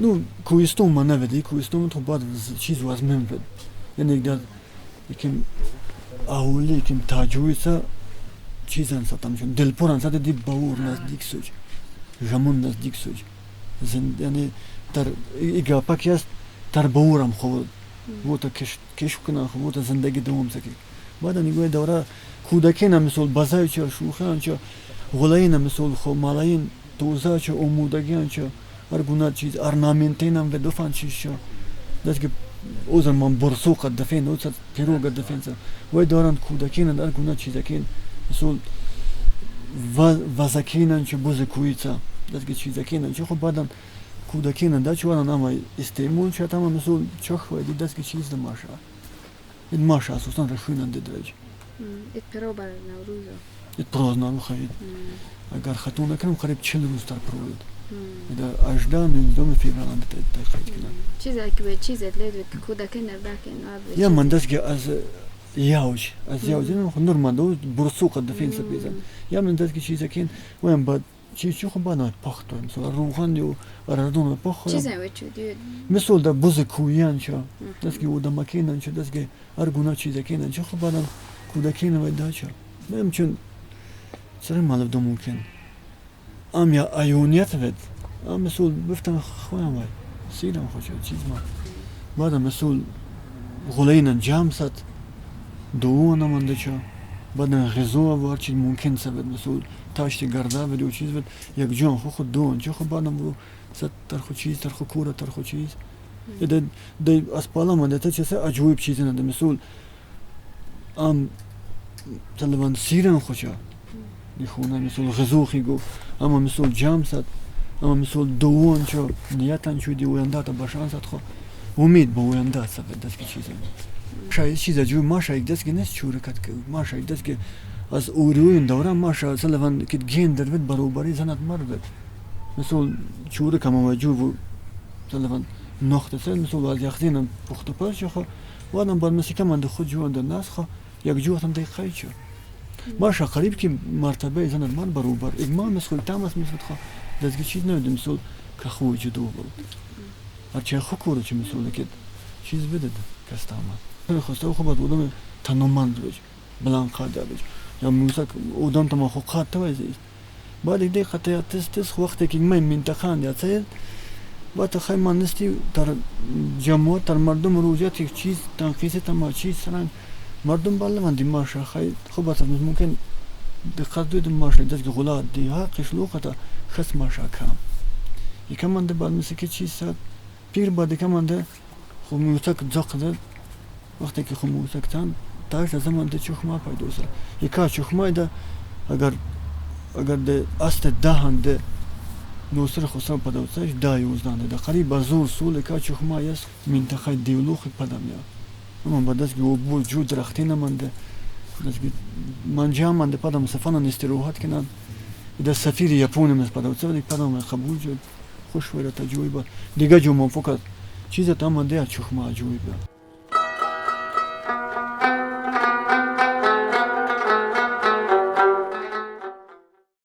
Ну, کوهستان ما نویدی کوهستان تو بعد چیز واسمم بد یعنی که یکم اولی یکم تاجویسا چیزان ساتم چون دلپران ساته دی باور نزدیک سوج جامون نزدیک سوج یعنی در ایگا پاکیاس در باورم خود بوده کش کنم خود بوده زندگی دوام سکی بعد نیگوی دورا کودکی نمیسول بازای چه شوخان چه غلای نمیسول خو مالاین توزا چه امودگیان چه هر گونه چیز ارنامنتینم و دوفان چیز چه دست که او زمان برسوق دفین او سر پیروگ دفین سر وای دارند کودکین هر گونه چیز کین مسول وزکینن چه بوز کویتا دست که چیز کینن چه خب بعدن کودکین دا چوان اما استعمال چه تمام مسول چخ وای دست که چیز دماشا این ماشا اساسا رشوینن درج ات پروبر نوروز ات پروز نارو خرید اگر خاتون نکنم قریب 40 روز تر پروید اذا اجدان دوم فيبرال عند تخيل كده چیزت لید که کودکین نباکن یا من دست که از یاوج نه نورمال دو برسوق دفین سبیزن یا من دست که چیزا کین وين بعد چی خو بنا پختن مثلا روحان یو اردون پخ چیزا وچودی مثل دا بوز کویان چا دست که ودا ماکینن چا دست که ارگونا چیزا کینن چه خو بنا کودکین و داچا ممکن سر مال دو ممکن ام یا ایونیت ود ام مسئول بفتم خوام وای سیرم خوشه چیز ما بعد مسئول غلین جام ست دوون من دچا بعد غزو وار چیز ممکن سبد مسئول تاشتی گردا و دو چیز ود یک جان خو خود دوون چه خو بعدم رو ست ترخو چیز ترخو کورا ترخو چیز ده اسپالا من ده چه عجیب چیزی نده مسئول ام تلوان سیرم خوشه دیخونه مسئول غزوخی گو اما مسئول جام ست اما مسئول دوون چو نیتن چو دی ویندات باشان ست خو امید با ویندات سفید دست که چیزه شاید چیزه جو ما شاید دست که نیست چوره کد که ما شاید دست که از اوریوین دوره ما شاید سلوان که گین در بید بروبری زند مر بید مسئول چوره کم و جو سلوان نخت سل مسئول از یخزینم پخت پاش خو وادم بار مسیکه من ده خود جوان در ناس خو یک جو هم دقیقه چو ماشا قریب که مرتبه زند مر بروبر اگمان مسئول تامس مسئول خو دست که چیز نمیده مسئول که خوی جدو بود هرچه خو کوره چه مسئوله که چیز بده کسته آمد خواسته خو باید اودم تنومند بج بلان قاده بج یا موسیق اودم تما خو قاد تویزید بعد ایده خطه تست وقتی که من منطقه یا سید باید خیلی من نستی در جمعات در مردم روزیات یک چیز تنقیصی تما چیز سرن مردم بالا من دیماشا خیلی خوب است ممکن دقت دوید ماشا دست که غلات دی ها قشلوقه تا خس ماشا کام یکم من ده بعد مثل که چیز ساد پیر بعد یکم من ده خو موسیق زق ده وقتی که خو موسیق تان تاش زمان ده چخما پیدا سر یکا چخمای ده اگر ده است دهان ده نوسر خسام پیدا سرش دا یوزدانه ده قریب زور سول یکا چخمای است منطقه دیولوخ پدام یا اما بعد دست که وجود رختی نمانده دست که من جام ده پدام سفانان استراحت کنن ده سفیر یپونی مس پیدا سر پدام قبول شد خوش وره تجربه دیگه جو من فقط چیز تام ده چخما جویی